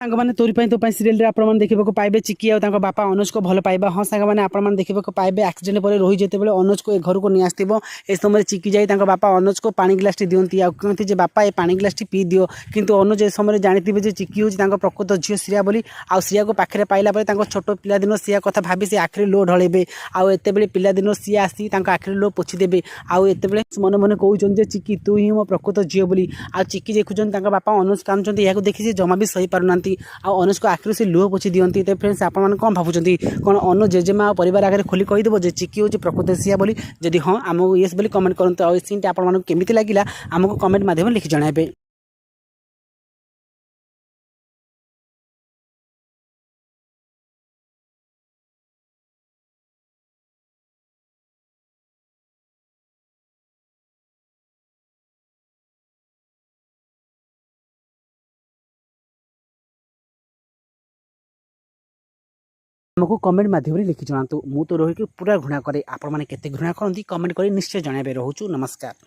ସାଙ୍ଗମାନେ ତୋରି ପାଇଁ ତୋ ପାଇଁ ସିରିଏଲରେ ଆପଣମାନେ ଦେଖିବାକୁ ପାଇବେ ଚିକି ଆଉ ତାଙ୍କ ବାପା ଅନୁଜକୁ ଭଲ ପାଇବା। ହଁ ସାଙ୍ଗମାନେ ଆପଣମାନେ ଦେଖିବାକୁ ପାଇବେ ଆକ୍ସିଡେଣ୍ଟ ପରେ ରୋହିତ ଯେତେବେଳେ ଅନୁଜକୁ ଏ ଘରକୁ ନେଇ ଆସିଥିବ ଏ ସମୟରେ ଚିକି ଯାଇ ତାଙ୍କ ବାପା ଅନୁଜକୁ ପାଣି ଗ୍ଲାସଟି ଦିଅନ୍ତି ଆଉ କୁହନ୍ତି ଯେ ବାପା ଏ ପାଣି ଗ୍ଲାସଟି ପିଇ ଦିଅ। କିନ୍ତୁ ଅନୁଜ ଏ ସମୟରେ ଜାଣିଥିବେ ଯେ ଚିକି ହେଉଛି ତାଙ୍କ ପ୍ରକୃତ ଝିଅ ଶ୍ରିୟା ବୋଲି। ଆଉ ଶ୍ରିୟାକୁ ପାଖରେ ପାଇଲା ପରେ ତାଙ୍କ ଛୋଟ ପିଲାଦିନ ଶ୍ରିୟା କଥା ଭାବି ସେ ଆଖିରେ ଲୁହ ଢଳେଇବେ। ଆଉ ଏତେବେଳେ ପିଲାଦିନ ସିଏ ଆସି ତାଙ୍କ ଆଖିରେ ଲୁହ ପୋଛିଦେବେ। ଆଉ ଏତେବେଳେ ମନେ ମନେ କହୁଛନ୍ତି ଯେ ଚିକି ତୁ ହିଁ ମୋ ପ୍ରକୃତ ଝିଅ ବୋଲି। ଆଉ ଚିକି ଦେଖୁଛନ୍ତି ତାଙ୍କ ବାପା ଅନୁଜ କାନ୍ଦୁଛନ୍ତି ଏହାକୁ ଦେଖି ସେ ଜମା ବି ସହିପାରୁନାହାନ୍ତି। ଆଉ ଅନୁଜଙ୍କ ଆଖିରୁ ସେ ଲୁହ ପୋଛି ଦିଅନ୍ତି। ତ ଫ୍ରେଣ୍ଡସ୍ ଆପଣମାନେ କ'ଣ ଭାବୁଛନ୍ତି? କ'ଣ ଅନୁଜ ଜେଜେମା ଆଉ ପରିବାର ଆଗରେ ଖୋଲି କହିଦେବ ଯେ ଚିକି ହେଉଛି ପ୍ରକୃତ ଶ୍ରିୟା ବୋଲି? ଯଦି ହଁ ଆମକୁ ୟେସ୍ ବୋଲି କମେଣ୍ଟ କରନ୍ତୁ। ଆଉ ଏ ସିନ୍ଟି ଆପଣମାନଙ୍କୁ କେମିତି ଲାଗିଲା ଆମକୁ କମେଣ୍ଟ ମାଧ୍ୟମରେ ଲେଖି ଜଣାଇବେ। ଆମକୁ କମେଣ୍ଟ ମାଧ୍ୟମରେ ଲେଖି ଜଣାନ୍ତୁ। ମୁଁ ତ ରୋହିତକୁ ପୁରା ଘୃଣା କରେ। ଆପଣମାନେ କେତେ ଘୃଣା କରନ୍ତି କମେଣ୍ଟ କରି ନିଶ୍ଚୟ ଜଣାଇବେ। ରହୁଛୁ ନମସ୍କାର।